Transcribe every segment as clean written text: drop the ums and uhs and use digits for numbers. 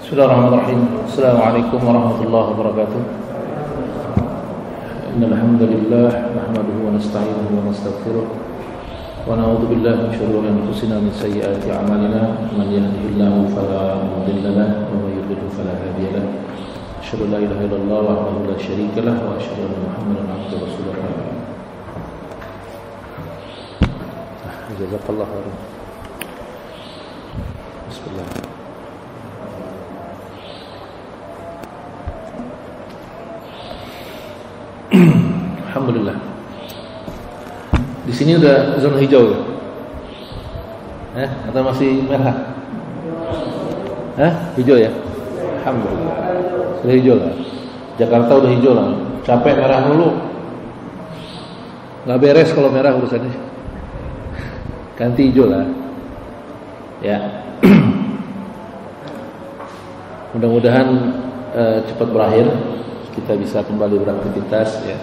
Bismillahirrahmanirrahim. Assalamualaikum warahmatullahi wabarakatuh. Innal hamdalillah nahmaduhu wa nasta'inuhu wa nastaghfiruh wa na'udzu billahi min shururi anfusina min sayyiati a'malina man yahdihillahu fala mudilla lahu wa man yudlil fala hadiya lahu. Asyhadu an la ilaha illallah wahdahu la syarika lahu wa asyhadu anna Muhammadan abduhu wa rasuluh. Jazakallahu khairan. Bismillah. Alhamdulillah. Di sini udah zona hijau ya? Atau masih merah? Hijau ya? Alhamdulillah. Sudah hijau lah. Jakarta udah hijau lah. Capek merah dulu. Nggak beres kalau merah urusannya. Ganti hijau lah. Ya. Mudah-mudahan cepat berakhir. Kita bisa kembali beraktivitas ya.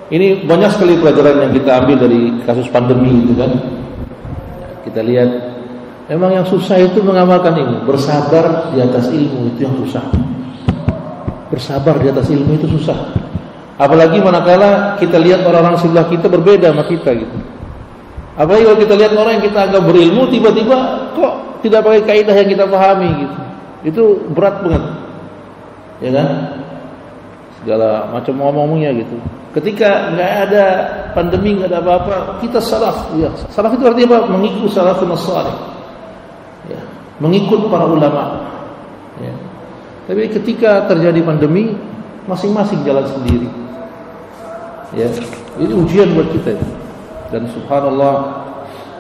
Ini banyak sekali pelajaran yang kita ambil dari kasus pandemi itu kan. Kita lihat memang yang susah itu mengamalkan ilmu. Bersabar di atas ilmu itu yang susah. Bersabar di atas ilmu itu susah. Apalagi manakala kita lihat orang-orang sebelah kita berbeda sama kita gitu. Apalagi kalau kita lihat orang yang kita anggap berilmu tiba-tiba kok tidak pakai kaidah yang kita pahami gitu. Itu berat banget. Ya kan? Segala macam ngomongnya gitu. Ketika nggak ada pandemi, nggak ada apa-apa, kita salaf. Ya, salaf itu artinya apa? Mengikut salafun salih. Ya, mengikut para ulama. Ya. Tapi ketika terjadi pandemi, masing-masing jalan sendiri. Ya, ini ujian buat kita. Dan subhanallah,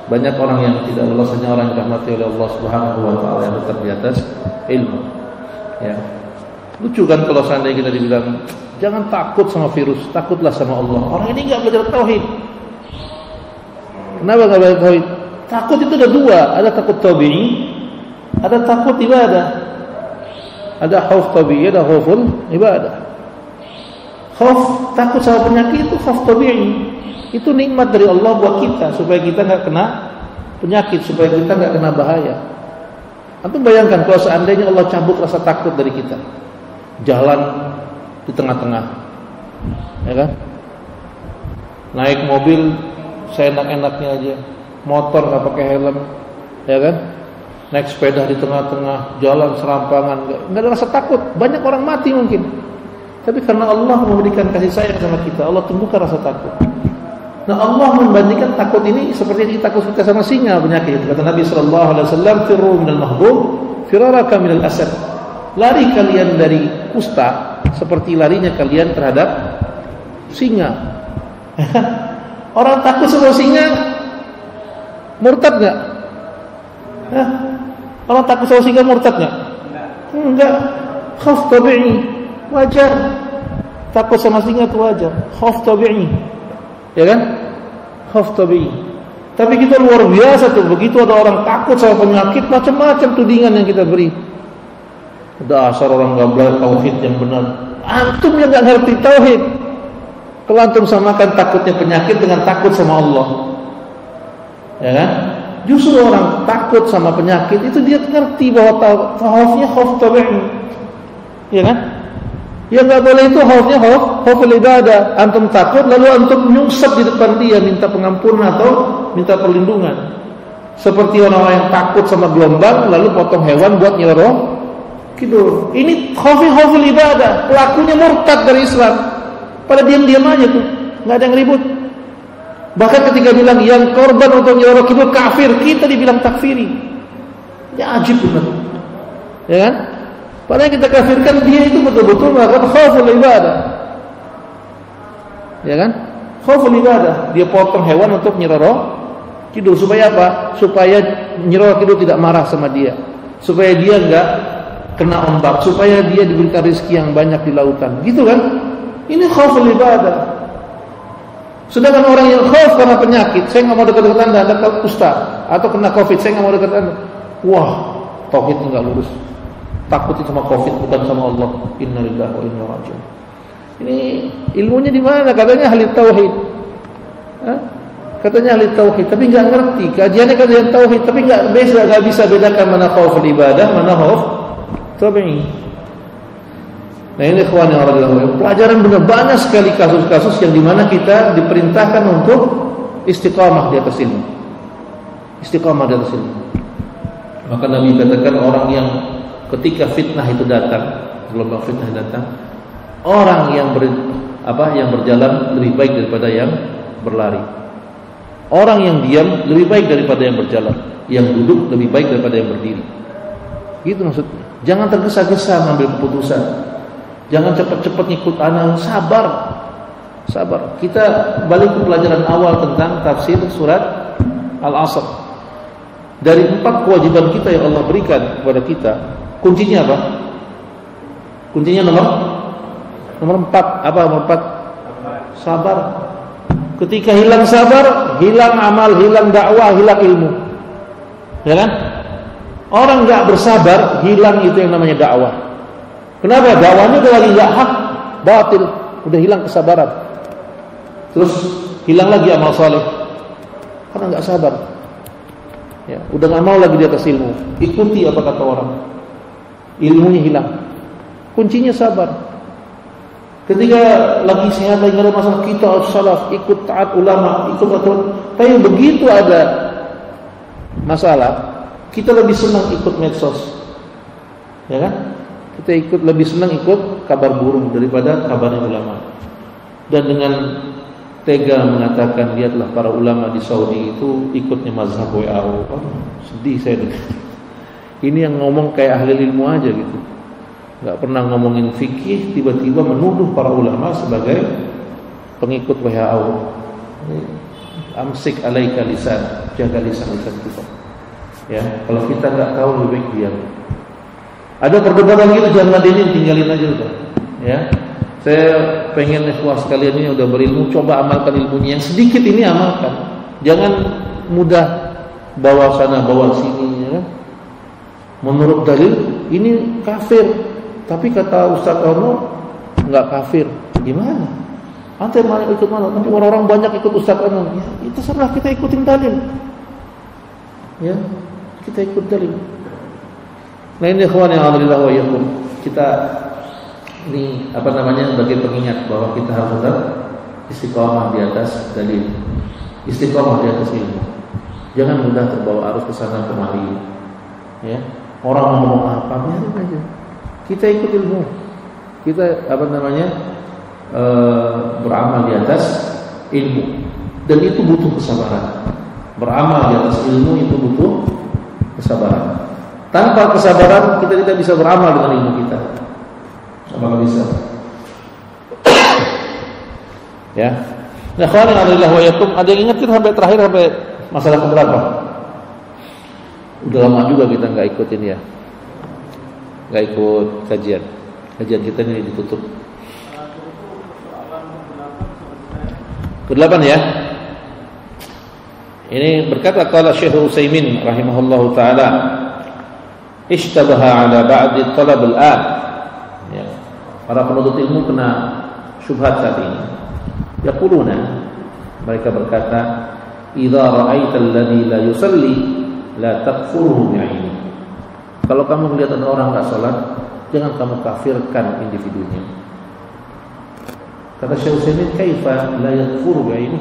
banyak orang yang tidak lolos, hanya orang yang dirahmati oleh Allah Subhanahu wa taala yang tetap di atas ilmu. Ya. Lucu kan kalau seandainya kita dibilang jangan takut sama virus, takutlah sama Allah. Orang ini nggak belajar tauhid. Kenapa nggak belajar tauhid? Takut itu ada dua, ada takut tabi'i, ada takut ibadah. Ada khauf tabi'i, ada khauful ibadah. Khauf takut sama penyakit itu khauf tabi'i. Itu nikmat dari Allah buat kita supaya kita nggak kena penyakit, supaya kita nggak kena bahaya. Antum bayangkan kalau seandainya Allah cabut rasa takut dari kita. Jalan di tengah-tengah, ya kan? Naik mobil seenak-enaknya aja, motor nggak pakai helm, ya kan? Naik sepeda di tengah-tengah, jalan serampangan, nggak ada rasa takut. Banyak orang mati mungkin, tapi karena Allah memberikan kasih sayang sama kita, Allah tumbuhkan rasa takut. Nah, Allah membandingkan takut ini seperti kita takut kita sama singa penyakit. Kata Nabi Sallallahu Alaihi Wasallam, "Firru minal mahbub, firaraka minal asad." Lari kalian dari kusta seperti larinya kalian terhadap singa. Orang takut sama singa murtad nggak? Orang takut sama singa murtad nggak? Enggak. Khauf tabi'i wajar. Takut sama singa itu wajar. Khauf tabi'i, ya kan? Khauf tabi'i. Tapi kita luar biasa tuh, begitu ada orang takut sama penyakit, macam-macam tudingan yang kita beri. Dasar orang nggak belajar tauhid yang benar. Antum yang nggak ngerti tauhid. Kalau antum samakan takutnya penyakit dengan takut sama Allah, ya kan? Justru orang takut sama penyakit itu dia ngerti bahwa khaufnya khauf tabi'i, ya kan? Yang nggak boleh itu khaufnya khauful ibadah. Antum takut lalu antum nyungsep di depan dia minta pengampunan atau minta perlindungan. Seperti orang-orang yang takut sama gelombang lalu potong hewan buat nyeloroh gitu. Ini khauful ibadah. Pelakunya murtad dari Islam. Pada diam-diam aja tuh, nggak ada yang ribut. Bahkan ketika bilang yang korban untuk nyeloroh itu kafir, kita dibilang takfiri. Ya ajib benar. Ya kan? Padahal kita kafirkan dia itu betul-betul melakukan khauful ibadah. Ya kan? Khauful ibadah. Dia potong hewan untuk nyeloroh kidul supaya apa? Supaya nyeloroh kidul tidak marah sama dia. Supaya dia enggak kena ombak, supaya dia diberikan rezeki yang banyak di lautan. Gitu kan? Ini khauful ibadah. Sedangkan orang yang khauf karena penyakit, saya enggak mau dekat-dekat Anda, Anda ustaz, atau kena Covid, saya enggak mau dekat Anda. Wah, tauhid enggak lurus. Takut sama Covid bukan sama Allah. Innalillahi wa inna ilaihi raji'un. Ini ilmunya di mana? Katanya ahli tauhid. Katanya ahli tauhid, tapi enggak ngerti. Kajiannya kajian tauhid, tapi enggak bisa bedakan mana khauful ibadah, mana khauf tabi'in. Nah ini ikhwan yang radhiyallahu, pelajaran benar, banyak sekali kasus-kasus yang dimana kita diperintahkan untuk istiqamah di atas ilmu. Istiqamah di atas ilmu. Maka Nabi katakan orang yang ketika fitnah itu datang, gelombang fitnah datang, orang yang berjalan lebih baik daripada yang berlari. Orang yang diam lebih baik daripada yang berjalan. Yang duduk lebih baik daripada yang berdiri. Gitu maksudnya. Jangan tergesa-gesa mengambil keputusan. Jangan cepat-cepat ngikut anak. Sabar. Sabar. Kita balik ke pelajaran awal tentang tafsir surat Al-Asr. Dari 4 kewajiban kita yang Allah berikan kepada kita, kuncinya apa? Kuncinya nomor 4. Apa nomor 4? Sabar. Ketika hilang sabar, hilang amal, hilang dakwah, hilang ilmu. Ya kan? Orang enggak bersabar, hilang itu yang namanya dakwah. Kenapa? Dakwahnya udah lagi enggak hak, batil, udah hilang kesabaran. Terus hilang lagi amal saleh. Karena enggak sabar. Ya, udah enggak mau lagi di atas ilmu. Ikuti apa kata orang. Ilmunya hilang. Kuncinya sabar. Ketika lagi sehat, lagi ada masalah, kita harus salaf, ikut taat ulama, ikut aturan. Tapi begitu ada masalah, kita lebih senang ikut medsos, ya kan? Kita lebih senang ikut kabar burung daripada kabarnya ulama. Dan dengan tega mengatakan, lihatlah para ulama di Saudi itu ikutnya mazhab WAO. Sedih saya dengar. Ini yang ngomong kayak ahli ilmu aja gitu. Gak pernah ngomongin fikih, tiba-tiba menuduh para ulama sebagai pengikut WHO. Amsik alaika lisan, jaga lisan kita. Ya, kalau kita nggak tahu lebih baik diam. Ada perdebatan gitu, jangan ladenin, tinggalin aja udah. Ya, saya pengen ikhwah sekalian ini udah berilmu, coba amalkan ilmunya. Yang sedikit ini amalkan. Jangan mudah bawa sana bawa sini. Ya. Menurut dalil ini kafir. Tapi kata Ustaz Ono enggak kafir. Gimana? Ante mau ikut mana? Nanti orang-orang banyak ikut Ustaz Ono. Ya, itu serah, kita ikutin dalil. Ya, kita ikut dalil. Nah ini ikhwan yang alhamdulillah wa yakum. Kita ini sebagai pengingat bahwa kita harus tetap istiqamah di atas dalil. Istiqamah di atas ilmu. Jangan mudah terbawa arus ke sana kemari. Ya. Orang ngomong apa, biarin aja. Kita ikut ilmu. Kita beramal di atas ilmu. Dan itu butuh kesabaran. Beramal di atas ilmu itu butuh kesabaran. Tanpa kesabaran kita tidak bisa beramal dengan ilmu kita. Sama bisa. Ya. Nah, khairan alillah wa yakum. Ada yang ingetin sampai terakhir, sampai masalah keberapa? Udah lama juga kita enggak ikutin ya. Enggak ikut kajian. Kajian kita ini ditutup. Ke-8 ya. Ini berkata qala Syekh Utsaimin rahimahullahu taala, ishtabaha ala ba'd talab al-an. Ya. Para penuntut ilmu kena syubhat saat ini. Yaquluna, mereka berkata, idza ra'aita alladhi la yusalli la takfurhu bi'aini. Kalau kamu melihat ada orang enggak salat, jangan kamu kafirkan individunya. Kata Syekh Utsaimin, kaifa la yakfuru bi'aini?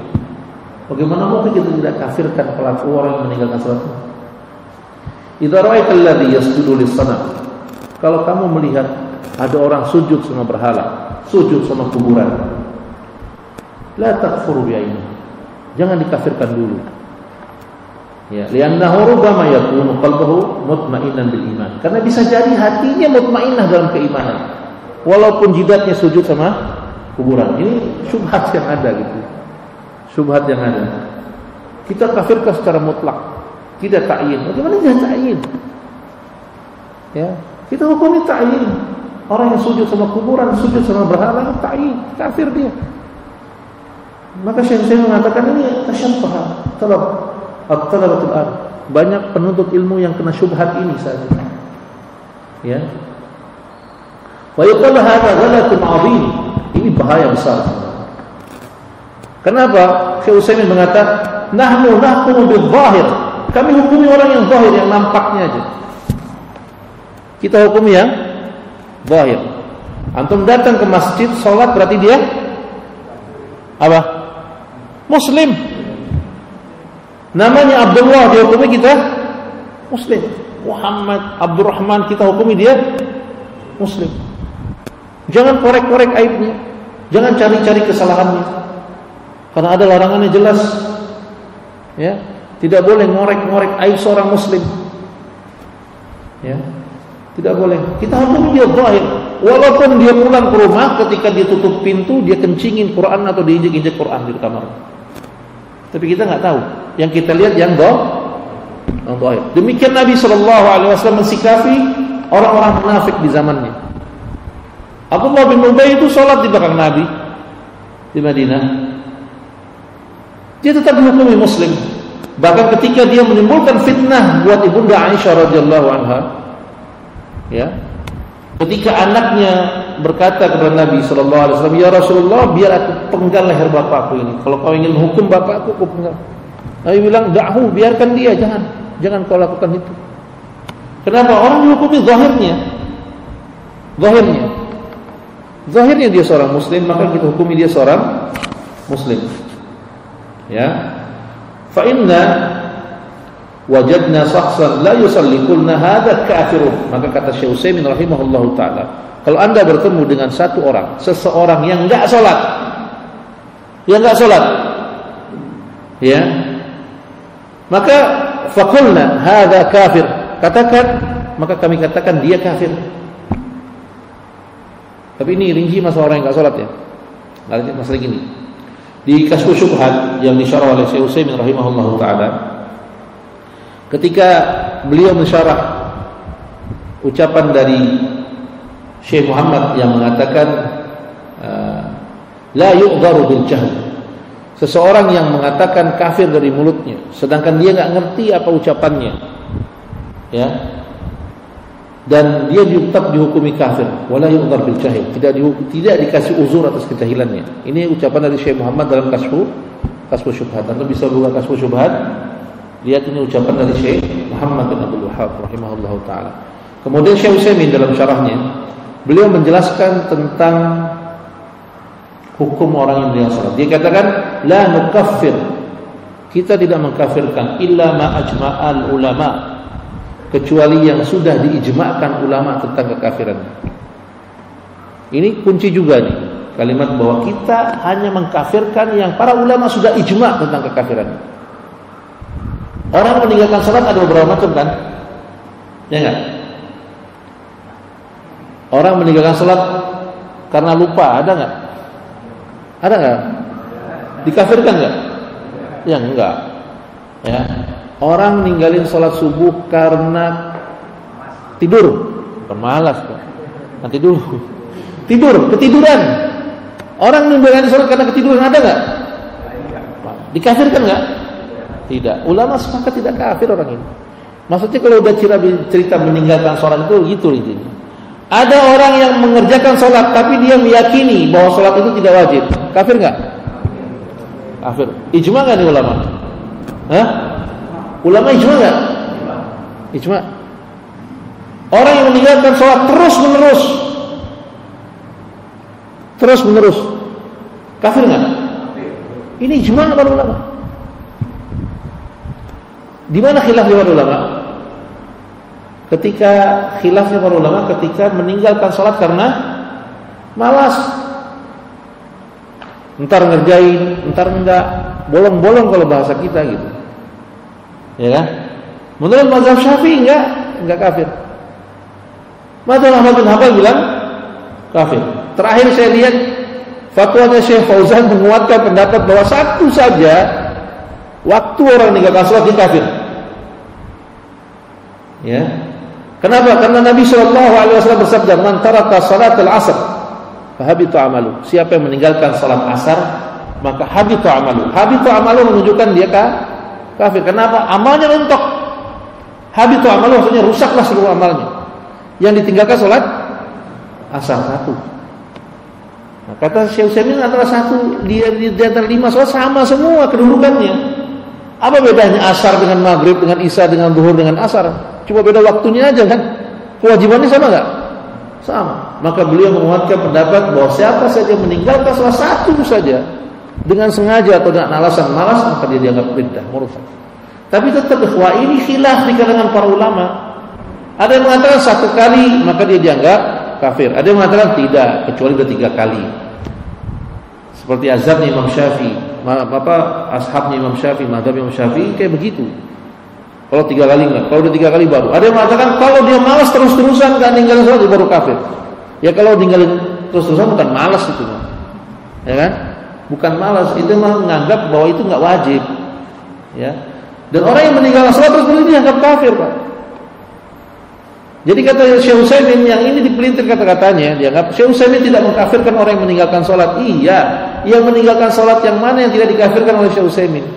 Bagaimana mungkin kita tidak kafirkan pelaku orang yang meninggalkan salat? Idza ra'aita alladhi yasjudu lis-sanam. Kalau kamu melihat ada orang sujud sama berhala, sujud sama kuburan, la takfuru bi'aini. Jangan dikafirkan dulu. Ya, li'annahu rubbama yakunu qalbuhu mutma'innan bil iman. Karena bisa jadi hatinya mutmainnah dalam keimanan, walaupun jidatnya sujud sama kuburan. Ini syubhat yang ada gitu. Syubhat yang ada. Kita kafirkan secara mutlak, tidak ta'yin. Bagaimana dia ta'yin? Ya, kita hukumi ta'yin. Orang yang sujud sama kuburan, sujud sama berhala, ta'yin, kafir dia. Maka Syekh mengatakan ini tasyabbaha, talabatul ilm. Banyak penuntut ilmu yang kena syubhat ini saat ini. Ya. Wa yuqalu hadza ghalatun 'azim. Ini bahaya besar. Kenapa? Syekh Utsaimin mengatakan, nahnu nahkumu bil-zahir. Kami hukumi orang yang zahir, yang nampaknya aja. Kita hukumi yang Zahir. Antum datang ke masjid sholat berarti dia apa? Muslim. Namanya Abdullah dihukumi kita Muslim. Muhammad, Abdurrahman kita hukumi dia Muslim. Jangan korek-korek aibnya, jangan cari-cari kesalahannya, karena ada larangannya jelas. Ya, tidak boleh ngorek-ngorek aib seorang Muslim. Ya, tidak boleh. Kita hukumi dia zahir, walaupun dia pulang ke rumah ketika dia tutup pintu dia kencingin Quran atau diinjek-injek Quran di kamar. Tapi kita nggak tahu. Yang kita lihat yang zahir. Demikian Nabi SAW mensikapi orang-orang munafik di zamannya. Abdullah bin Ubay itu sholat di belakang Nabi di Madinah. Dia tetap dihukumi Muslim. Bahkan ketika dia menimbulkan fitnah buat ibunda Aisyah radhiyallahu anha, ya, ketika anaknya berkata kepada Nabi SAW, ya Rasulullah, biar aku penggal leher bapakku ini. Kalau kau ingin hukum bapakku, kau penggal. Nabi bilang, da'hu, biarkan dia, jangan kau lakukan itu. Kenapa? Orang dihukumi zahirnya. Zahirnya dia seorang Muslim, maka kita hukumi dia seorang Muslim. Ya. Fa inna wajadna shakhsan la yusalli qulna hadza kafirun. Maka kata Syekh Utsaimin rahimahullahu taala, kalau Anda bertemu dengan seseorang yang enggak salat. Ya. Maka faqulna hadza kafir. Maka kami katakan dia kafir. Tapi ini rinci masalah orang yang enggak salat ya. Masalah gini. Di Kasyfus Syubhat yang disyarah oleh Syekh Utsaimin rahimahullahu taala, ketika beliau mensyarah ucapan dari Syekh Muhammad yang mengatakan la yu'dharu bil jahl. Seseorang yang mengatakan kafir dari mulutnya sedangkan dia enggak ngerti apa ucapannya. Ya. Dan dia tetap dihukumi kafir, wala yu'dhar bil jahil, tidak dikasih uzur atas kejahilannya. Ini ucapan dari Syekh Muhammad dalam Kasyfus Syubhat. Anda bisa buka Kasyfus Syubhat, lihat ini ucapan dari Syekh Muhammad bin Abdul Wahhab rahimahullahu taala. Kemudian Syekh Utsaimin dalam syarahnya, beliau menjelaskan tentang hukum orang yang meninggal salat. Dia katakan, la nukaffir, kita tidak mengkafirkan illa ma ajma'al ulama, kecuali yang sudah diijma'kan ulama tentang kekafiran. Ini kunci juga nih, kalimat bahwa kita hanya mengkafirkan yang para ulama sudah ijma' tentang kekafiran. Orang meninggalkan salat ada beberapa macam kan? Ya enggak? Orang meninggalkan salat karena lupa, ada enggak? Ada enggak? Dikafirkan enggak? Ya enggak. Ya. Orang ninggalin sholat subuh karena tidur, bukan malas, nanti dulu ketiduran. Orang ninggalin sholat karena ketiduran, ada nggak? Dikafirkan nggak? Tidak. Ulama sepakat tidak kafir orang ini. Maksudnya kalau udah cerita meninggalkan sholat itu gitu intinya. Ada orang yang mengerjakan sholat tapi dia meyakini bahwa sholat itu tidak wajib, kafir nggak? Kafir. Ijma nggak nih ulama? Hah? Ulama ijma enggak? Ijma. Orang yang meninggalkan sholat terus menerus kafir enggak? Ini ijma para ulama. Di mana khilafnya para ulama? Khilafnya para ulama ketika meninggalkan sholat karena malas. Entar ngerjain, entar enggak, bolong-bolong kalau bahasa kita gitu. Ya kan? Menurut mazhab Syafi'i enggak kafir. Mazhab Ahmad bin Hanbal bilang kafir. Terakhir saya lihat fatwanya Syekh Fauzan menguatkan pendapat bahwa satu saja waktu orang meninggalkan salat dia kafir. Ya. Kenapa? Karena Nabi SAW bersabda, "Man taraka salatal 'asr fa habitu 'amalu." Siapa yang meninggalkan salat asar, maka habitu 'amalu. Habitu 'amalu menunjukkan dia kafir. Kenapa? Amalnya mentok. Habitu amalu maksudnya rusaklah seluruh amalnya. Yang ditinggalkan sholat asar satu. Nah, kata Syekh Utsaimin antara satu di antara 5 sholat sama semua kedudukannya. Apa bedanya asar dengan maghrib, dengan isya, dengan zuhur, dengan asar? Cuma beda waktunya aja kan? Kewajibannya sama enggak? Sama. maka beliau menguatkan pendapat bahwa siapa saja meninggalkan salah satu saja dengan sengaja atau dengan alasan malas, maka dia dianggap riddah, murtad. Tapi tetap ikhwah, ini khilaf di kalangan para ulama. Ada yang mengatakan 1 kali maka dia dianggap kafir. Ada yang mengatakan tidak, kecuali sudah 3 kali. Seperti azhabnya Imam Syafi'i, ashabnya Imam Syafi'i, mazhab Imam Syafi'i kayak begitu. Kalau 3 kali enggak, kalau udah 3 kali baru. Ada yang mengatakan kalau dia malas terus-terusan enggak ninggalin salat baru kafir. Ya kalau ninggalin terus-terusan bukan malas itu, ya kan? Bukan malas, itu mah menganggap bahwa itu enggak wajib. Ya. Dan orang yang meninggalkan salat terus-terusan dianggap kafir, Pak. Jadi kata Syekh Utsaimin yang ini dipelintir kata-katanya, dianggap Syekh Utsaimin tidak mengkafirkan orang yang meninggalkan salat. Iya, yang meninggalkan salat yang mana yang tidak dikafirkan oleh Syekh Utsaimin?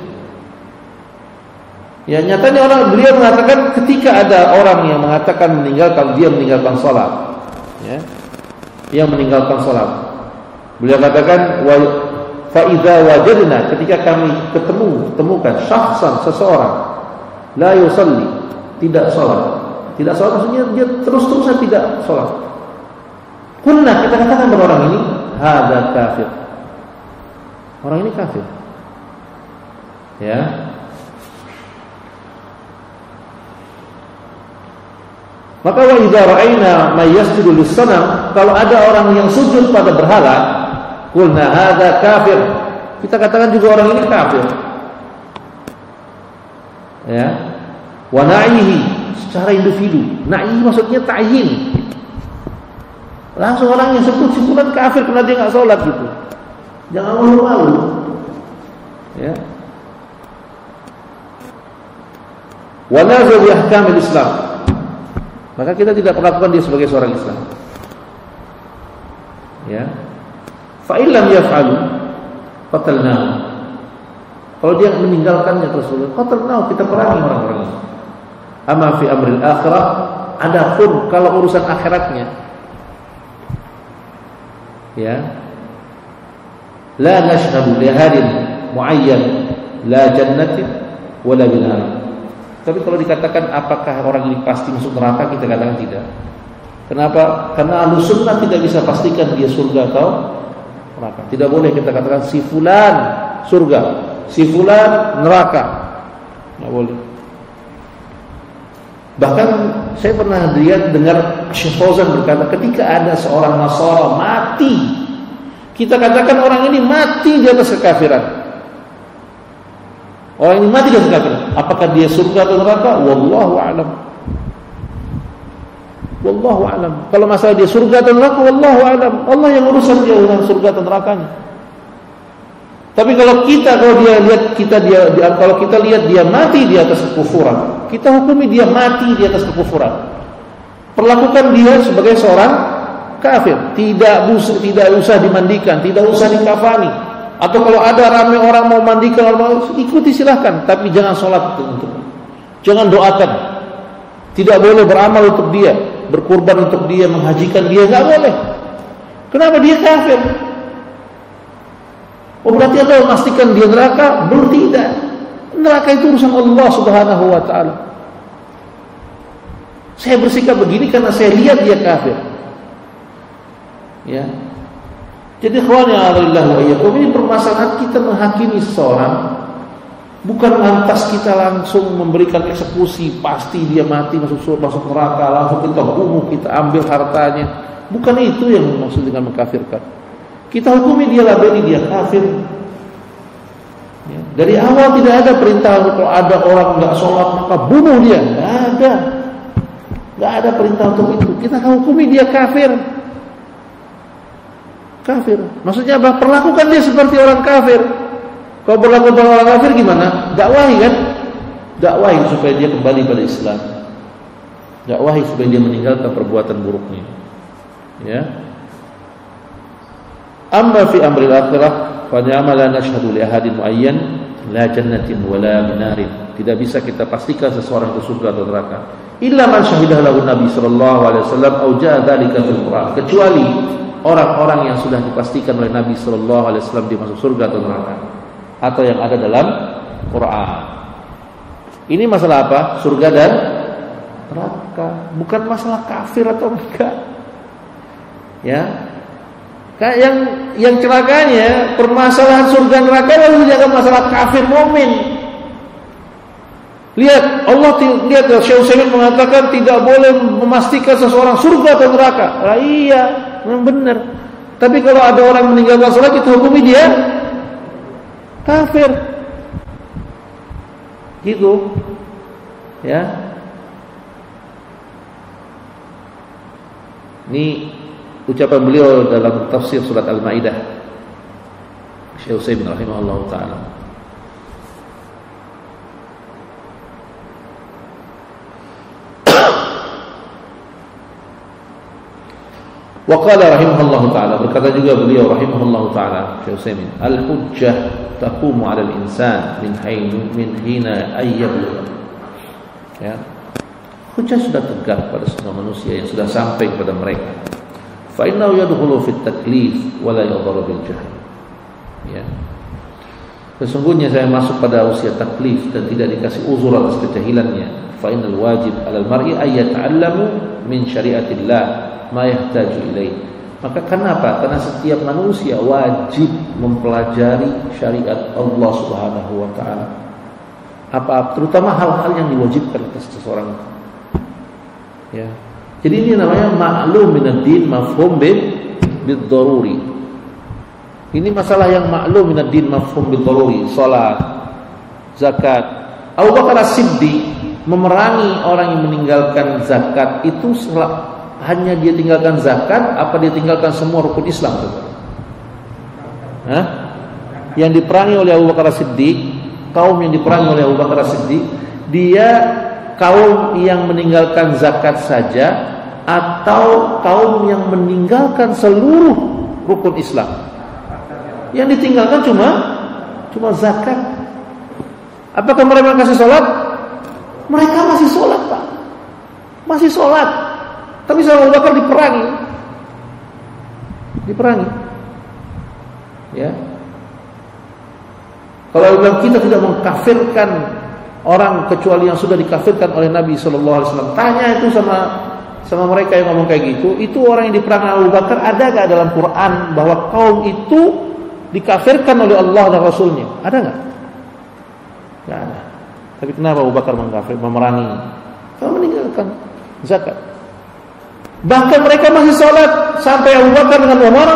Ya nyatanya beliau mengatakan ketika ada orang yang mengatakan dia meninggalkan salat, ya, yang meninggalkan salat, beliau katakan fa idza wajadna, ketika kami temukan syakhsan, seseorang la yusalli, tidak salat. Tidak salat maksudnya dia terus-terusan tidak salat. Kunna, kita katakan kepada orang ini hada kafir. Orang ini kafir. Ya. Maka wa idza ra'ayna may yasjudu lis-sanam, kalau ada orang yang sujud pada berhala, qulna hadza kafir. Kita katakan juga orang ini kafir. Ya. Wa na'ihi, secara individu. Na'ihi maksudnya ta'yin. Langsung orang yang sebut simpulan kafir karena dia enggak salat gitu. Jangan malu-malu. Ya. Wa nazal bi ahkamil Islam. Maka kita tidak perlakukan dia sebagai seorang Islam. Ya. Fa illam yaf'alu qatalnahu. Kalau dia meninggalkannya tersebut, qatalnahu, kita perangi orang-orang ini. Amma fi amril akhirah, adapun kalau urusan akhiratnya, ya, la nashhadu li hadin muayyan la jannatin wala binar. Tapi kalau dikatakan apakah orang ini pasti masuk neraka, kita katakan tidak. Kenapa? Karena Ahlus Sunnah tidak bisa pastikan dia surga atau neraka. Tidak boleh kita katakan si fulan surga, si fulan neraka. Tidak boleh. Bahkan saya pernah dengar Syekh Fauzan berkata, ketika ada seorang Nasara mati, kita katakan orang ini mati di atas kekafiran. Orang ini mati di atas kekafiran. Apakah dia surga atau neraka? Wallahu a'lam. Wallahu a'lam. Kalau masalah dia surga atau neraka, wallahu a'lam. Allah yang urusan dia dengan surga atau nerakanya. Tapi kalau kita lihat dia mati di atas kekufuran, kita hukumi dia mati di atas kekufuran. Perlakukan dia sebagai seorang kafir, tidak usah dimandikan, tidak usah dikafani. Atau kalau ada ramai orang mau mandikan, ikuti silahkan, tapi jangan sholat untuk, jangan doakan. Tidak boleh beramal untuk dia, berkurban untuk dia, menghajikan dia, enggak boleh. Kenapa? Dia kafir. Oh berarti Anda memastikan dia neraka? Belum, tidak. Neraka itu urusan Allah Subhanahu wa taala. Saya bersikap begini karena saya lihat dia kafir. Ya. Jadi ikhwan ya Allah wa iyyakum, ini permasalahan kita menghakimi seseorang bukan lantas kita langsung memberikan eksekusi, pasti dia mati masuk neraka, langsung kita bunuh, kita ambil hartanya. Bukan itu yang maksud dengan mengkafirkan. Kita hukumi dia, labeli dia kafir. Ya. Dari awal tidak ada perintah kalau ada orang enggak sholat maka bunuh dia, enggak ada perintah untuk itu. Kita hukumi dia kafir. Kafir. Maksudnya apa? Perlakukan dia seperti orang kafir. Kalau berlaku orang kafir gimana? Dakwahi kan? Dakwahi supaya dia kembali pada Islam. Dakwahi supaya dia meninggalkan perbuatan buruknya. Ya. Amma fi amril akhirah fa ni'ma la nashhadu li ahadin muayyan la jannatin wala binarin. Tidak bisa kita pastikan seseorang itu surga atau neraka. Illa man syahidah lahu Nabi sallallahu alaihi wasallam au jaa dzalika fil Qur'an. Kecuali orang-orang yang sudah dipastikan oleh Nabi sallallahu alaihi wasallam dia masuk surga atau neraka, atau yang ada dalam Quran. Ini masalah apa? Surga dan neraka, bukan masalah kafir atau enggak. Ya. Yang celakanya permasalahan surga neraka lalu dianggap masalah kafir mukmin. Lihat Syekh Utsaimin mengatakan tidak boleh memastikan seseorang surga atau neraka. Lah iya, memang benar. Tapi kalau ada orang meninggalkan salat kita hukumi dia kafir. Gitu. Ya. Ini ucapan beliau dalam tafsir surat Al-Maidah, Syekh Utsaimin rahimahullah taala. Wa qala rahimahullah taala, berkata juga beliau rahimahullah taala Syekh Utsaimin, al-hujjah taqumu 'ala al-insan min hina ayyablu. Ya. Hujjah sudah tegak pada semua manusia yang sudah sampai kepada mereka. Fa innahu yadkhulu fit taklif wa la yadhuru bil jahl. Ya. Sesungguhnya saya masuk pada usia taklif dan tidak dikasih uzur atas kejahilannya. Fa innal wajib 'alal mar'i ay yata'allamu min syariatillah ma yahtaju ilaih. Maka kenapa? Karena setiap manusia wajib mempelajari syariat Allah Subhanahu wa taala. Terutama hal-hal yang diwajibkan atas seseorang. Ya. Jadi ini namanya maklum minad-din mafhum bid-daruri. Ini masalah yang maklum minad-din mafhum bid-daruri, salat, zakat. Abu Bakar As-Siddiq memerangi orang yang meninggalkan zakat itu hanya dia tinggalkan zakat apa dia tinggalkan semua rukun Islam? Yang diperangi oleh Abu Bakar As-Siddiq, kaum yang diperangi oleh Abu Bakar As-Siddiq, dia kaum yang meninggalkan zakat saja atau kaum yang meninggalkan seluruh rukun Islam. Yang ditinggalkan cuma zakat. Apakah mereka kasih sholat? Mereka masih sholat, Pak. Masih sholat. Tapi Abu Bakar diperangi. Ya. Kalau kita tidak mengkafirkan orang kecuali yang sudah dikafirkan oleh Nabi sallallahu alaihi wasallam. Tanya itu sama mereka yang ngomong kayak gitu, itu orang yang diperangi Abu Bakar ada enggak dalam Quran bahwa kaum itu dikafirkan oleh Allah dan Rasulnya? Ada enggak? Enggak ada. Tapi kenapa Abu Bakar memerangi? Karena meninggalkan zakat. Bahkan mereka masih sholat sampai Abu Bakar dengan Umar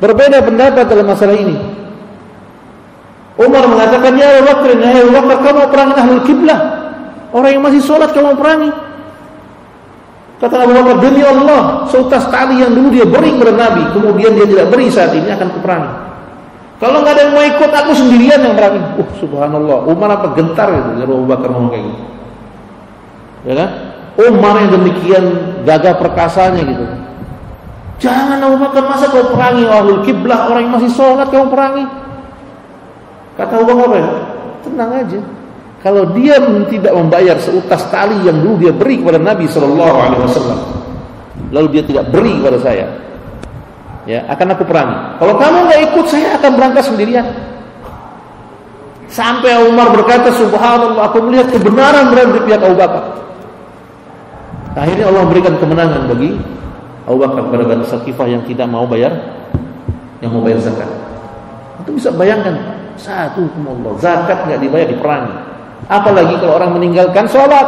berbeda pendapat dalam masalah ini. Umar mengatakan, ya Abu Bakar, kamu perangi ahlul kiblah. Orang yang masih sholat kamu perangi. Kata Abu Bakar, demi Allah, seutas tali yang dulu dia beri kepada Nabi, kemudian dia tidak beri saat ini, akan kuperangi. Kalau nggak ada yang mau ikut, aku sendirian yang perangi. Subhanallah, Umar apa gentar gitu, kalau Abu Bakar ngomong kayak gitu. Ya kan? Umar yang demikian gagah perkasanya gitu. Jangan Abu Bakar, masa kau perangi ahlul kiblah, orang yang masih sholat kamu perangi. Kata Abu Bakar, tenang aja. Kalau dia tidak membayar seutas tali yang dulu dia beri kepada Nabi SAW, lalu dia tidak beri kepada saya, ya akan aku perangi. Kalau kamu nggak ikut, saya akan berangkat sendirian. Sampai Umar berkata, subhanallah, aku melihat kebenaran berada di pihak Abu Bakar. Akhirnya Allah memberikan kemenangan bagi Abu Bakar kepada Bani Saqifah yang tidak mau bayar, yang mau bayar zakat. Itu bisa bayangkan, satu hukum Allah, zakat nggak dibayar diperangi. Apalagi kalau orang meninggalkan sholat,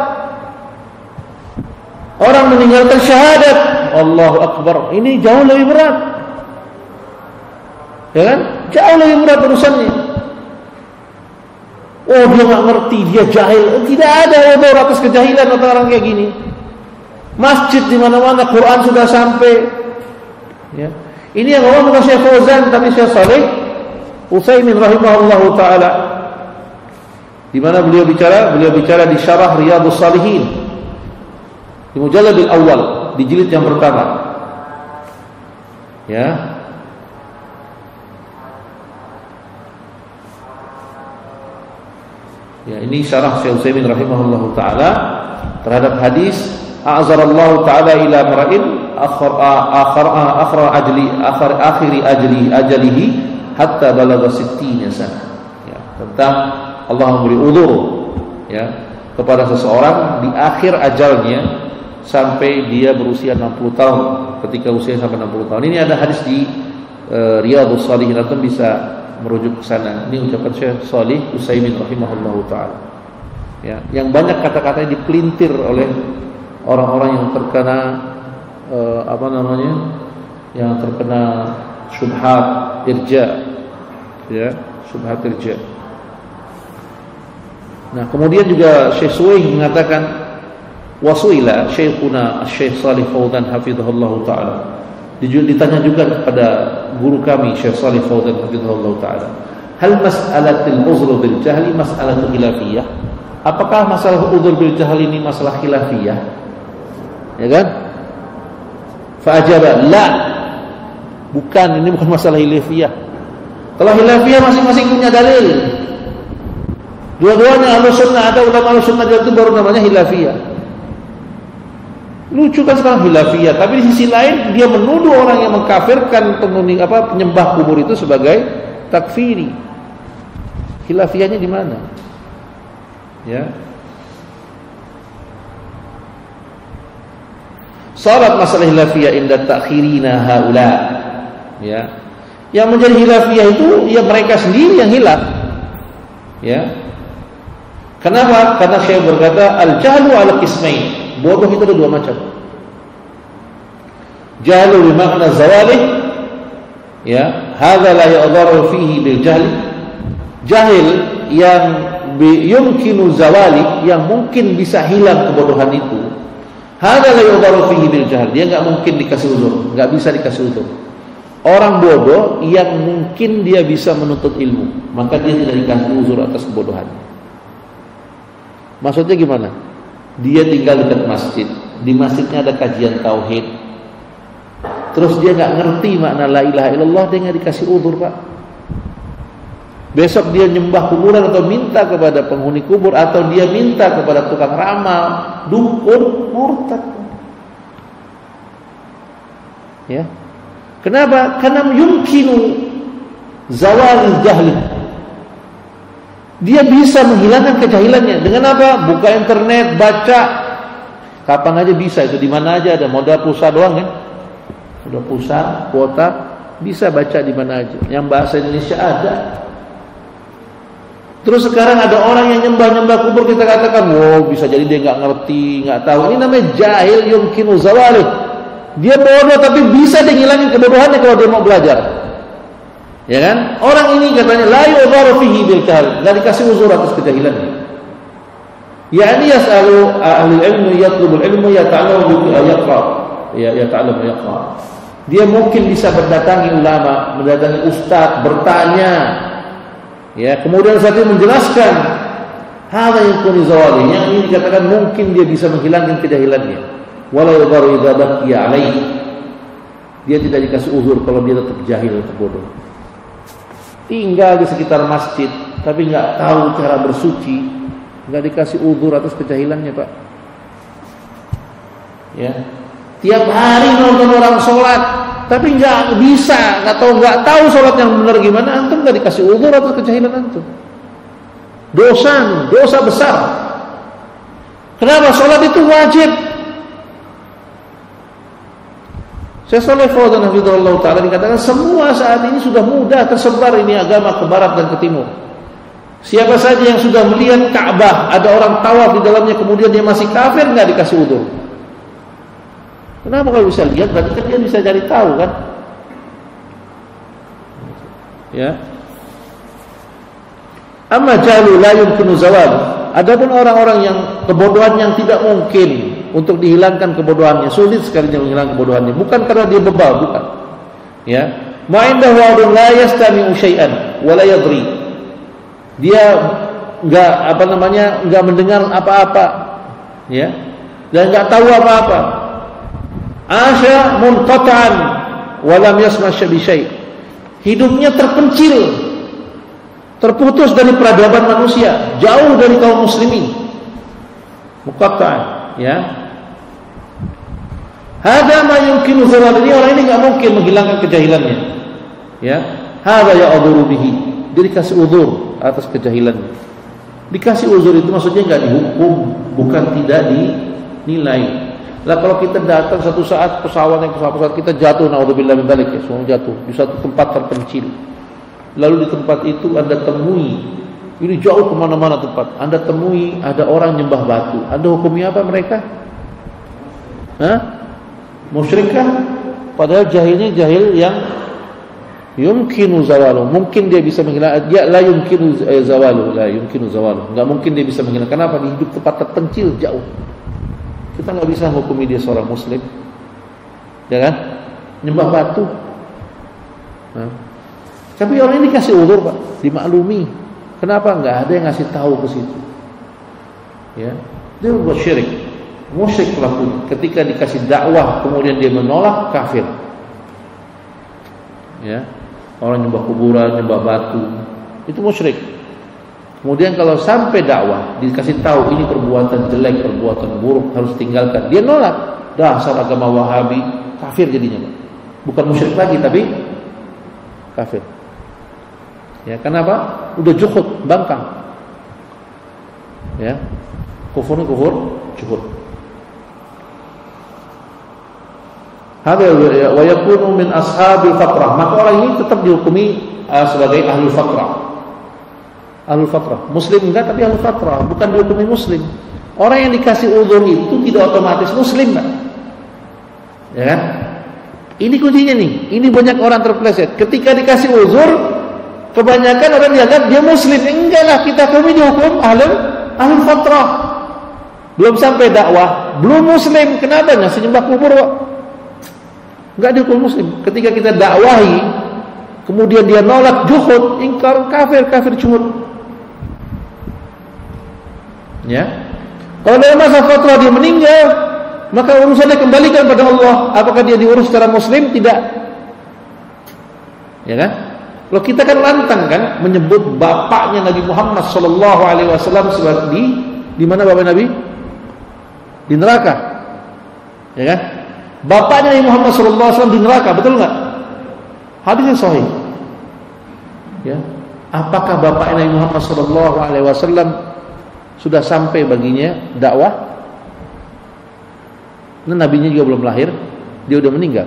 orang meninggalkan syahadat, Allahu Akbar, ini jauh lebih berat, ya kan? Jauh lebih berat urusannya. Oh, dia nggak ngerti, dia jahil. Tidak ada odor atas kejahilan orang kayak gini. Masjid di mana-mana, Quran sudah sampai. Ya. Ini yang ngomong bukan Syekh Fauzan, tapi Syekh Shalih Utsaimin rahimahullahu taala. Di mana beliau bicara di Syarah Riyadhus Shalihin di mujalladil awal, di jilid yang pertama. Ya. Ya, ini syarah Syekh Utsaimin rahimahullahu taala terhadap hadis a'zarallahu taala ila mar'in akhiri ajalihi hatta balagha 60 sana. Ya, tentang Allah memberi udzur ya kepada seseorang di akhir ajalnya sampai dia berusia 60 tahun. Ketika usia sampai 60 tahun. Ini ada hadis di Riyadhus Shalihin, atau bisa merujuk ke sana. Ini ucapan Syekh Shalih Utsaimin rahimahullahu taala. Ya, yang banyak kata-kata yang dipelintir oleh orang-orang yang terkena yang terkena syubhat irja, ya, syubhat irja. Nah, kemudian juga Syekh Suwaid mengatakan wasuila Syekhuna Syekh Shalih Fauzan hafizahullahu taala. Ditanya juga kepada guru kami Syekh Shalih Fauzan hafizahullahu taala, hal mas'alatul uzr bil jahli mas'alatul khilafiyah? Apakah masalah uzur bil jahli ini masalah khilafiyah? Ya kan? Fa ajaba, la. Bukan, ini bukan masalah khilafiyah. Kalau khilafiyah masing-masing punya dalil. Dua-duanya Ahlussunnah, ada ulama Ahlussunnah itu baru namanya khilafiyah. Lucu kan sekarang khilafiyah, tapi di sisi lain dia menuduh orang yang mengkafirkan penyembah kubur itu sebagai takfiri. Khilafiyahnya di mana? Ya. Salat masalah khilafiyah inda takhirina haula. Ya. Yang menjadi khilafiyah itu ya mereka sendiri yang hilaf. Ya. Kenapa? Karena Syekh berkata al-jahlu ala qismain. Bodoh itu ada dua macam. Jahlu bermakna zawalih, ya, hadza la yadharu fihi bil jahli. Jahil yang yumkinu zawali, yang mungkin bisa hilang kebodohan itu. Hadza la yadharu fihi bil jahli. Dia enggak mungkin dikasih uzur, enggak bisa dikasih uzur. Orang bodoh yang mungkin dia bisa menuntut ilmu, maka dia tidak dikasih uzur atas kebodohannya. Maksudnya gimana? Dia tinggal dekat masjid, di masjidnya ada kajian tauhid, terus dia nggak ngerti makna la ilaha illallah, dia nggak dikasih uzur, Pak. Besok dia nyembah kuburan atau minta kepada penghuni kubur, atau dia minta kepada tukang ramal, dukun, murtad. Ya, kenapa? Karena yumkinu zawal jahli. Dia bisa menghilangkan kejahilannya dengan apa? Buka internet, baca. Kapan aja bisa, itu di mana aja ada, modal pulsa doang kan? Modal pulsa, kuota, bisa baca di mana aja. Yang bahasa Indonesia ada. Terus sekarang ada orang yang nyembah-nyembah kubur, kita katakan, wow, bisa jadi dia nggak ngerti, nggak tahu. Ini namanya jahil yumkinu zawalih. Dia bodoh tapi bisa dia ngilangin kebodohannya kalau dia mau belajar. Ya kan? Orang ini katanya la yudharu fihi bil jahl, enggak dikasih uzur atas kejahilannya. Yani yasalu ahli ilmu yatlubul ilmu yata'allamu bi ayaqra. Ya yata'allamu yaqra. Dia mungkin bisa berdatangi ulama, mendatangi ustaz, bertanya. Ya, kemudian saat itu menjelaskan hadza yakunu zawali. Yang ini dikatakan mungkin dia bisa menghilangkan kejahilannya. Wala yudharu idza baqiya alaihi. Dia tidak dikasih uzur kalau dia tetap jahil atau bodoh. Tinggal di sekitar masjid tapi nggak tahu cara bersuci, nggak dikasih uzur atas kejahilannya, Pak. Ya, tiap hari nonton orang sholat tapi nggak bisa, nggak tahu sholat yang benar gimana, antum nggak dikasih uzur atas kejahilan antum. Dosa besar. Kenapa? Sholat itu wajib. Syekh Shalih Fauzan hafizahullah taala dikatakan semua saat ini sudah mudah tersebar ini agama ke barat dan ke timur. Siapa saja yang sudah melihat Ka'bah, ada orang tawaf di dalamnya kemudian dia masih kafir, enggak dikasih uzur. Kenapa? Kalau bisa lihat berarti kan dia bisa cari tahu kan? Ya. Amma jahlu la yumkinu zawal. Adapun orang-orang yang kebodohan yang tidak mungkin untuk dihilangkan kebodohannya, sulit sekali menghilangkan kebodohannya, bukan karena dia bebal, bukan. Ya, ma'indahu wadun la yastami'u syai'an wa la yadri. Dia enggak mendengar apa-apa, ya, dan enggak tahu apa-apa. Asya munqata'an wa lam yasma' bi syai'. Hidupnya terpencil, terputus dari peradaban manusia, jauh dari kaum muslimin. Munqata'an, ya. Hada ma yumkinu zawal, ini orang ini enggak mungkin menghilangkan kejahilannya. Ya, hada ya'udhu bihi. Dia dikasih uzur atas kejahilannya. Dikasih uzur itu maksudnya enggak dihukum, bukan tidak dinilai. Lah kalau kita datang satu saat pesawat kita jatuh, naudzubillah min dzalik, ya, semua jatuh di satu tempat terpencil. Lalu di tempat itu Anda temui, ini jauh kemana-mana tempat, Anda temui ada orang nyembah batu. Anda hukumnya apa mereka? Musyrik kan? Padahal jahilnya jahil yang yumkinu zawalu. Mungkin dia bisa menghilangkan, dia la yumkinu zawalu, enggak mungkin dia bisa menghilangkan. Kenapa? Di hidup tempat terpencil jauh. Kita enggak bisa hukumi dia seorang muslim. Ya kan? Nyembah batu. Tapi orang ini kasih uzur, Pak, dimaklumi. Kenapa enggak ada yang ngasih tahu ke situ? Ya. Dia berbuat syirik. Musyrik pelakunya. Ketika dikasih dakwah kemudian dia menolak, kafir. Ya. Orang nyembah kuburan, nyembah batu, itu musyrik. Kemudian kalau sampai dakwah dikasih tahu ini perbuatan jelek, perbuatan buruk, harus tinggalkan, dia nolak. Dasar agama Wahabi, kafir jadinya. Bukan musyrik lagi tapi kafir. Ya, kenapa? Udah juhud, bangkang. Ya. Kufurnya kufur juhud. Hada wa yakunu min ashabil fatrah. Maka orang ini tetap dihukumi sebagai ahlul fatrah. Ahlul fatrah. Muslim enggak, tapi ahlul fatrah, bukan dihukumi muslim. Orang yang dikasih uzur itu tidak otomatis muslim, Pak. Ya kan? Ini kuncinya nih. Ini banyak orang terpeleset. Ketika dikasih uzur, kebanyakan orang dianggap dia muslim. Enggak lah, kita kami dihukum ahlul fatrah. Belum sampai dakwah, belum muslim. Kenapa? Ngasih nyembah kubur, Pak. Enggak dihukum muslim. Ketika kita dakwahi, kemudian dia nolak, juhud, ingkar, kafir juhud. Ya. Kalau dalam masa fatrah dia meninggal, maka urusannya kembalikan pada Allah. Apakah dia diurus secara muslim? Tidak. Ya kan? Kalau kita kan lantang kan menyebut bapaknya Nabi Muhammad sallallahu alaihi wasallam sebagai di mana bapak Nabi? Di neraka. Ya kan? Bapaknya Nabi Muhammad sallallahu alaihi wasallam di neraka, betul enggak? Hadisnya sahih. Ya. Apakah bapaknya Nabi Muhammad sallallahu alaihi wasallam sudah sampai baginya dakwah? Nah, nabinya juga belum lahir, dia udah meninggal.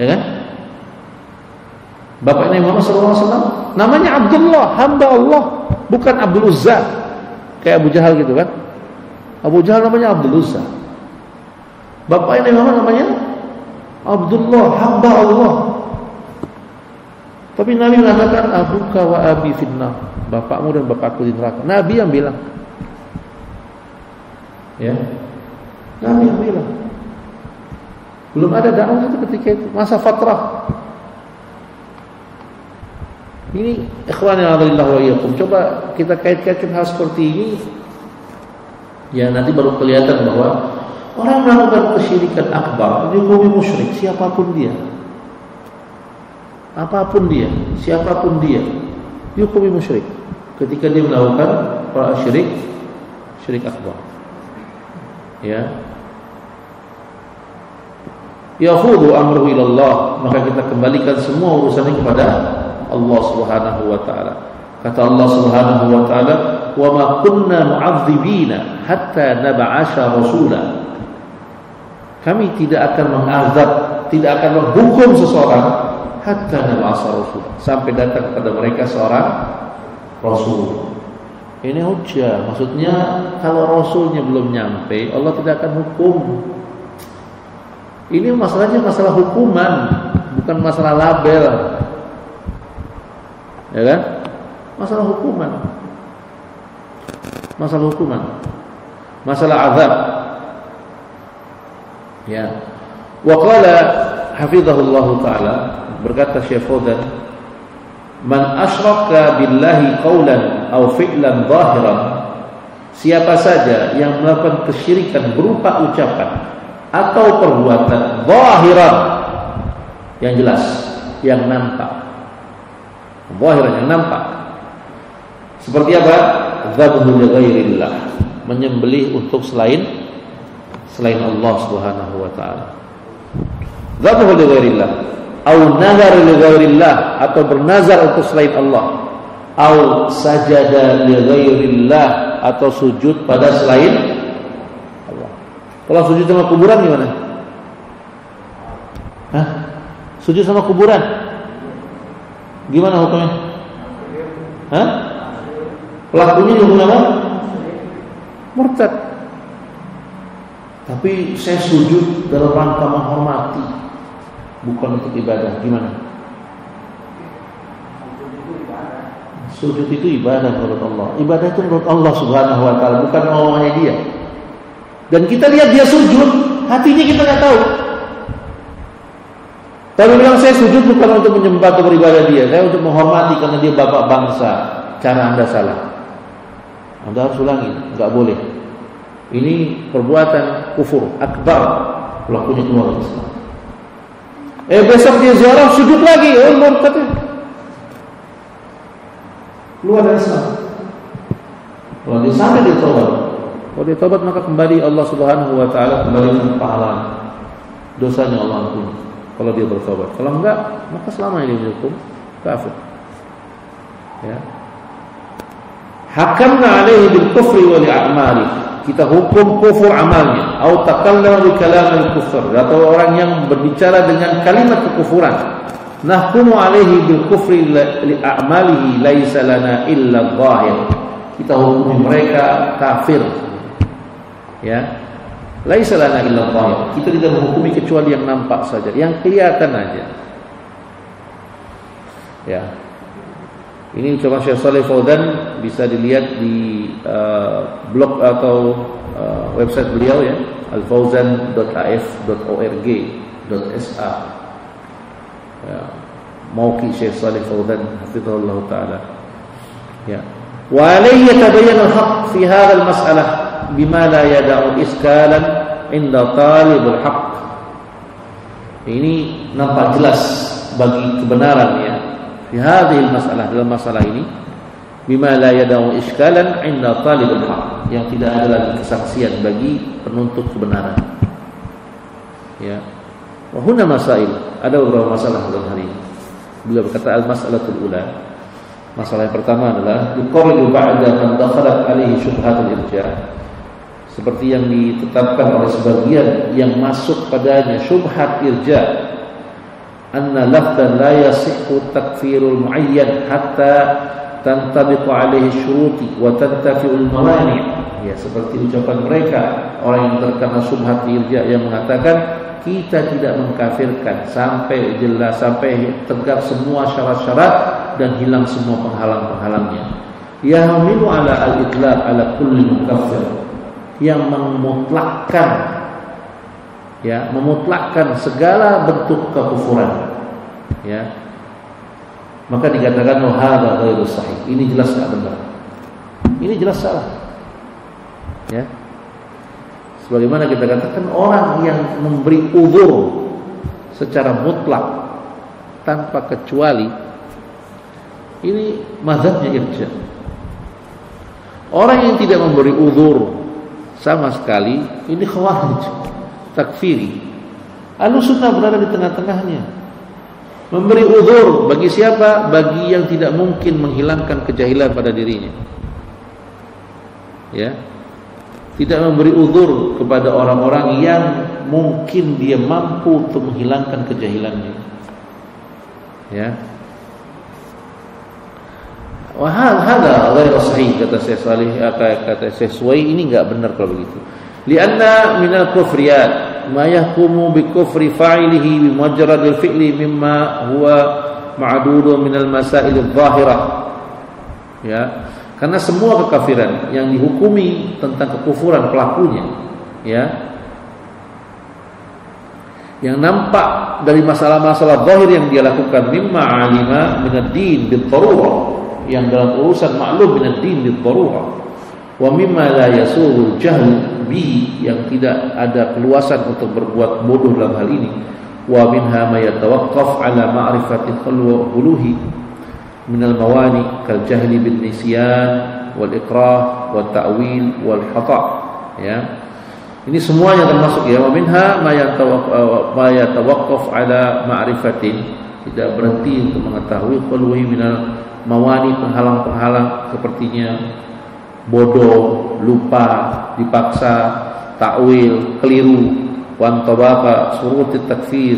Ya kan? Bapaknya Nabi Muhammad sallallahu alaihi wasallam namanya Abdullah, hamba Allah, bukan Abdul Uzza. Kayak Abu Jahal gitu kan? Abu Jahal namanya Abdul Uzza. Bapaknya Nabi Muhammad namanya Abdullah, hamba Allah. Tapi Nabi mengatakan abuka wa abi finnar, bapakmu dan bapakku di neraka. Nabi yang bilang. Ya. Nabi yang bilang. Belum ada dakwah itu ketika itu, masa fatrah. Ini ikhwani alhamdulillah wa iyyakum. Coba kita kait-kaitkan hal seperti ini. Ya, nanti baru kelihatan bahwa orang melakukan kesyirikan akbar dihukumi musyrik, siapapun dia. Apapun dia, siapapun dia, dihukumi musyrik ketika dia melakukan syirik akbar. Ya. Yafudu amruhu ilallah, maka kita kembalikan semua urusannya kepada Allah Subhanahu wa taala. Kata Allah Subhanahu wa taala, "Wa ma kunna mu'adzibina hatta nab'atsa rasula." Kami tidak akan mengazab, tidak akan menghukum seseorang hatta nab'atsa rasula, sampai datang kepada mereka seorang rasul. Ini hujjah, maksudnya kalau rasulnya belum nyampe, Allah tidak akan hukum. Ini masalahnya masalah hukuman, bukan masalah label. Ya kan? Masalah hukuman. Masalah hukuman. Masalah azab. Ya. Wa qala hafizahullah taala, berkata Syekh Fauzan, man asyraka billahi qawlan aw fi'lan zahiran, siapa saja yang melakukan kesyirikan berupa ucapan atau perbuatan zahiran, yang jelas, yang nampak. Zahiran, yang nampak. Seperti apa? Dzabhu li ghairillah, menyembelih untuk selain Allah Subhanahu wa taala. Dzabhu li ghairillah, au nazar li ghairillah, atau bernazar untuk selain Allah, au sajada li ghairillah, atau sujud pada selain Allah. Kalau sujud sama kuburan gimana? Hah? Sujud sama kuburan gimana hukumnya? Hah? Pelakunya hukum apa? Murtad. Tapi saya sujud dalam rangka menghormati, bukan untuk ibadah. Gimana? Sujud itu ibadah menurut Allah. Ibadah itu menurut Allah Subhanahu wa taala, bukan maunya dia. Dan kita lihat dia sujud, hatinya kita nggak tahu. Kalau bilang saya sujud bukan untuk menyembah atau beribadah dia, saya untuk menghormati karena dia bapak bangsa. Cara Anda salah. Anda harus ulangi, nggak boleh. Ini perbuatan kufur akbar, pelakunya keluar dari Islam. Besok dia ziarah sujud lagi, murtad. Keluar dari Islam. Kalau di sana dia taubat. Kalau dia taubat maka kembali Allah Subhanahu wa taala kembalikan pahalanya. Dosanya Allah ampuni kalau dia bertobat. Kalau enggak, maka selamanya dia dihukum kafir. Ya. Hakamna alaihi bil kufri wa li a'mali. Kita hukum kufur amalnya, atau takallama bi kalamil kufr, atau orang yang berbicara dengan kalimat kekufuran. Nahkumu alaihi bil kufri li a'malihi laisa lana illa dhahir. Kita hukumi mereka kafir. Ya. Laisa lana illa dhahir. Kita tidak menghukumi kecuali yang nampak saja, yang kelihatan aja. Ya. Ini ucapan Syekh Shalih Fauzan bisa dilihat di blog atau website beliau ya, alfauzan.af.org.sa. Ya. Mauqi Syekh Shalih Fauzan hafizahullah taala. Ya. Wa alayhi yatabayyanu al-haqq fi hadha al-mas'alah bima la yada'u iskalan 'inda talibul haqq. Ini nampak jelas bagi kebenaran ya. Di hadhil masalah, dalam masalah ini bima la yadau iskalan 'inda talibul haq, yang tidak ada lagi kesaksian bagi penuntut kebenaran. Ya. Wa huna masail, ada beberapa masalah dalam hal ini. Beliau berkata al-mas'alatul ula. Masalah yang pertama adalah yuqarribu ba'da man dakhalat alaihi syubhatul irja'. Seperti yang ditetapkan oleh sebagian yang masuk padanya syubhat irja'. Anna lafdan la yasihhu takfirul muayyan hatta tantabiqu alaihi syuruti wa tantafi'ul mawani'. Ya, seperti ucapan mereka orang yang terkena syubhat irja' yang mengatakan kita tidak mengkafirkan sampai jelas, sampai tegak semua syarat-syarat dan hilang semua penghalang-penghalangnya. Yahmilu ala al-itlaq ala kulli mukaffir, yang memutlakkan, ya, memutlakkan segala bentuk kekufuran, ya, maka dikatakan hadza ghairu sahih. Ini jelas tidak benar, ini jelas salah, ya. Sebagaimana kita katakan orang yang memberi uzur secara mutlak tanpa kecuali, ini mazhabnya irja'. Orang yang tidak memberi uzur sama sekali, ini khawarij, takfiri. Ahlussunnah berada di tengah-tengahnya. Memberi uzur bagi siapa? Bagi yang tidak mungkin menghilangkan kejahilan pada dirinya. Ya. Tidak memberi uzur kepada orang-orang yang mungkin dia mampu untuk menghilangkan kejahilannya. Ya. Wa hadza ghairu sahih, kata Syekh Salih, kata Syekh Suwai, ini enggak benar kalau begitu. Lianna minal kufriyat ma yahkumu bi kufri fa'ilihi bi mujarradil fi'li mimma huwa ma'dudun minal masail adh-dhahirah. Ya. Karena semua kekafiran yang dihukumi tentang kekufuran pelakunya, ya, yang nampak dari masalah-masalah zahir yang dia lakukan, mimma alima minad din bil darurah, yang dalam urusan maklum minad din bil darurah, wa mimma la yasul jahl bi, yang tidak ada keluasan untuk berbuat bodoh dalam hal ini, wa minha ma yatawaqqaf ala ma'rifati khuluhi minal mawani kal jahli bin nisyan wal ikrah wal ta'wil wal khata'. Ya, ini semuanya termasuk, ya, wa minha ma yatawaqqaf ala ma'rifatin, tidak berhenti untuk mengetahui khuluhi minal mawani, penghalang-penghalang sepertinya bodoh, lupa, dipaksa, ta'wil keliru, wa antabaqa surut at-takfir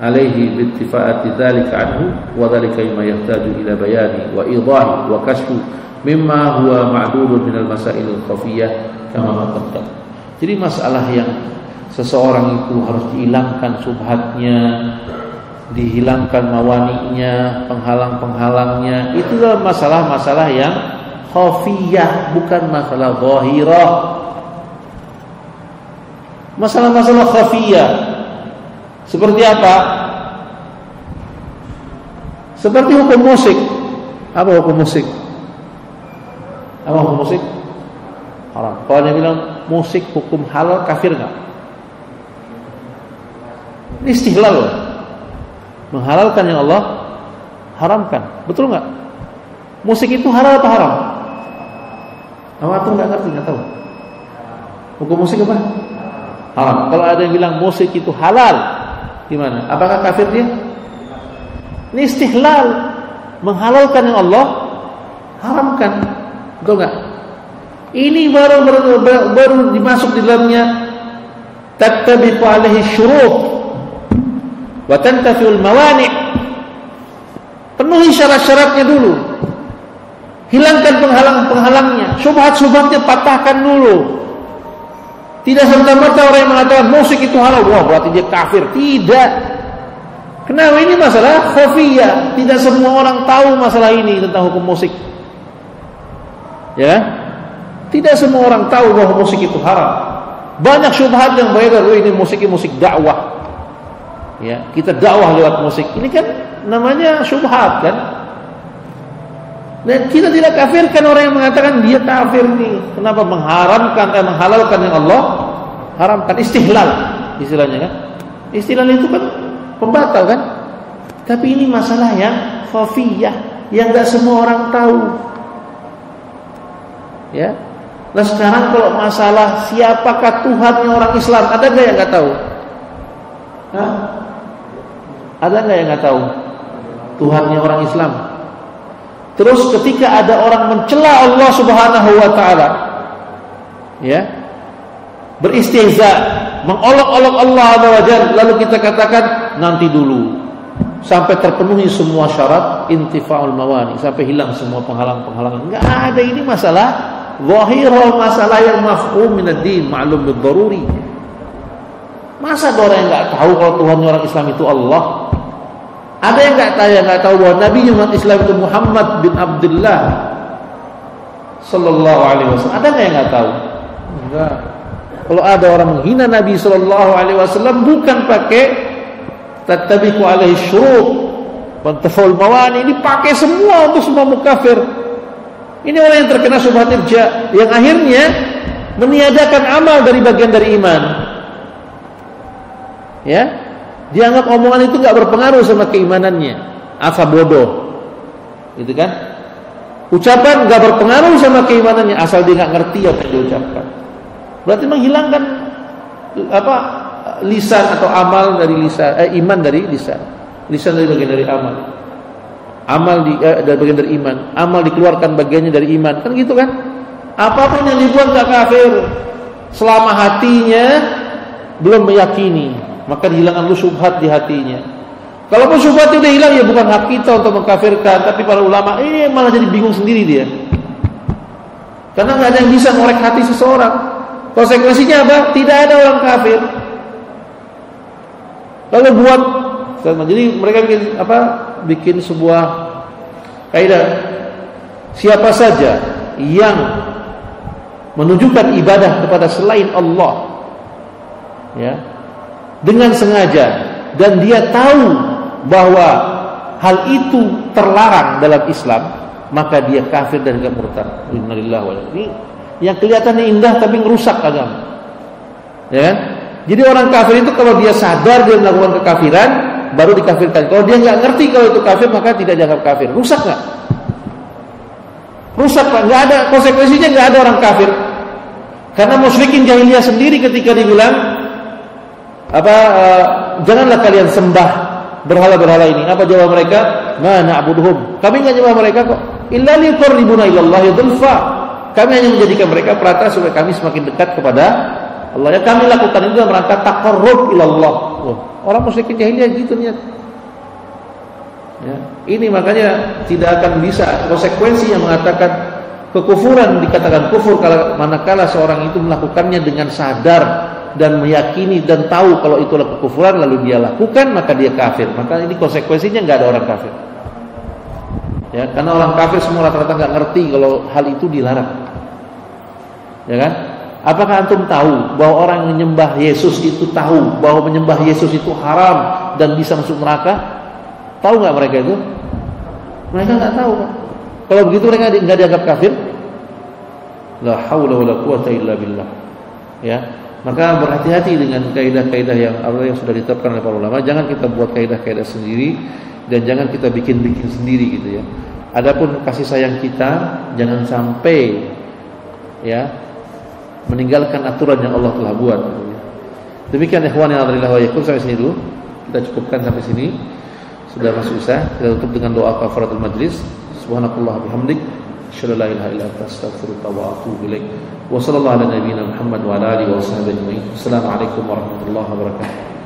alaihi bi ittifaqati dzalika anhu wa dzalika mimma yahtaju ila bayani wa idahi wa kashfu mimma huwa ma'dudun minal masail al-khafiyah kama qad. Jadi masalah yang seseorang itu harus dihilangkan subhatnya, dihilangkan mawani'nya, penghalang-penghalangnya, itu adalah masalah-masalah yang khafiyah, bukan masalah zahirah. Masalah-masalah khafiyah seperti apa? Seperti hukum musik. Apa hukum musik? Apa hukum musik? Haram. Kalau dia bilang musik hukum halal, kafir enggak? Ini istihlal loh. Menghalalkan yang Allah haramkan. Betul enggak? Musik itu halal atau haram? Awak tuh enggak ngerti, enggak tahu. Hukum musik apa? Haram. Kalau ada yang bilang musik itu halal, gimana? Apakah kafir dia? Ini istihlal, menghalalkan yang Allah haramkan. Betul enggak? Ini baru dimasuk di dalamnya tattabiqu alaihi syurut wa tantafiul mawani'. Penuhi syarat-syaratnya dulu. Hilangkan penghalang-penghalangnya, syubhat-syubhatnya patahkan dulu. Tidak serta-merta orang yang mengatakan musik itu halal, wah berarti dia kafir. Tidak. Kenapa? Ini masalah khafiyah. Tidak semua orang tahu masalah ini tentang hukum musik. Ya, tidak semua orang tahu bahwa musik itu haram. Banyak syubhat yang beredar, ini musik dakwah. Ya, kita dakwah lewat musik. Ini kan namanya syubhat kan? Dan kita tidak kafirkan orang yang mengatakan dia kafir nih. Kenapa? Menghalalkan yang Allah haramkan. Istihlal istilahnya kan. Istihlal itu kan pembatal kan. Tapi ini masalah yang khafiyah, yang gak semua orang tahu. Ya. Nah sekarang kalau masalah siapakah Tuhannya orang Islam, ada gak yang gak tahu? Hah? Ada gak yang gak tahu Tuhannya orang Islam? Terus ketika ada orang mencela Allah Subhanahu wa taala, ya, beristihza, mengolok-olok Allah Azza wa Jalla, lalu kita katakan nanti dulu sampai terpenuhi semua syarat intifaul mawani, sampai hilang semua penghalang-penghalangan. Enggak ada, ini masalah zahirah, masalah yang mafhum minad din, ma'lum bid-daruri. Masa ada orang yang enggak tahu kalau Tuhannya orang Islam itu Allah? Ada yang enggak tahu bahwa Nabi umat Islam itu Muhammad bin Abdullah sallallahu alaihi wasallam? Ada enggak yang enggak tahu? Enggak. Kalau ada orang menghina Nabi sallallahu alaihi wasallam bukan pakai tattabiqu alaihi syurut wa tafawul mawani, ini pakai semua untuk semua mukafir. Ini orang yang terkena syubhat irja, yang akhirnya meniadakan amal dari bagian dari iman. Ya, dianggap omongan itu enggak berpengaruh sama keimanannya. Asa bodoh. Gitu kan? Ucapan enggak berpengaruh sama keimanannya asal dia enggak ngerti apa yang diucapkan. Berarti menghilangkan lisan atau amal dari lisan, iman dari lisan. Lisan dari bagian dari amal. Amal dari bagian dari iman. Amal dikeluarkan bagiannya dari iman. Kan gitu kan? Apapun yang dibuat enggak kafir selama hatinya belum meyakini, maka dihilangkan dulu syubhat di hatinya. Kalaupun syubhat itu udah hilang, ya bukan hak kita untuk mengkafirkan, tapi para ulama ini malah jadi bingung sendiri dia. Karena nggak ada yang bisa ngorek hati seseorang. Konsekuensinya apa? Tidak ada orang kafir. Lalu buat, jadi mereka bikin sebuah kaidah. Siapa saja yang menunjukkan ibadah kepada selain Allah, ya, dengan sengaja, dan dia tahu bahwa hal itu terlarang dalam Islam, maka dia kafir dan juga murtad. Innalillahi wa inna ilaihi raji'un. Yang kelihatannya indah tapi merusak agama. Ya kan? Jadi orang kafir itu kalau dia sadar dia melakukan kekafiran, baru dikafirkan. Kalau dia nggak ngerti kalau itu kafir, maka tidak dianggap kafir. Rusak nggak? Rusak Pak. Nggak ada konsekuensinya, nggak ada orang kafir. Karena musyrikin jahiliyah sendiri ketika dibilang janganlah kalian sembah berhala-berhala ini. Apa jawab mereka? Ma na'buduhum. Kami enggak nyembah mereka kok. Illa liqarribuna ilallahi dzulfa. Kami hanya menjadikan mereka perantara supaya kami semakin dekat kepada Allah. Ya kami lakukan itu dalam rangka taqarrub ilallah. Orang musyrikin jahiliyah gitu niat. Ya, ini makanya tidak akan bisa konsekuensi yang mengatakan kekufuran dikatakan kufur kalau manakala seorang itu melakukannya dengan sadar dan meyakini dan tahu kalau itulah kekufuran lalu dia lakukan maka dia kafir. Maka ini konsekuensinya nggak ada orang kafir. Ya, karena orang kafir semua rata-rata nggak ngerti kalau hal itu dilarang. Ya kan? Apakah antum tahu bahwa orang yang menyembah Yesus itu tahu bahwa menyembah Yesus itu haram dan bisa masuk neraka? Tahu nggak mereka itu? Mereka nggak tahu. Kalau begitu mereka nggak dianggap kafir. La haula wala quwata illa billah. Ya, maka berhati-hati dengan kaidah-kaidah yang sudah ditetapkan oleh para ulama. Jangan kita buat kaidah-kaidah sendiri dan jangan kita bikin-bikin sendiri gitu ya. Adapun kasih sayang kita jangan sampai ya meninggalkan aturan yang Allah telah buat. Gitu ya. Demikian ikhwan yang alhamdulillah wa yakum, sampai sini dulu. Kita cukupkan sampai sini. Sudah masuk Isya, kita tutup dengan doa kafaratul majlis. Subhanakallah bihamdik, asyhadu an la ilaha illa anta, astaghfiruka wa atubu ilaik. Wa sallallahu ala nabiyyina Muhammad wa ala alihi wa sahbihi ajma'in. Assalamualaikum warahmatullahi wabarakatuh.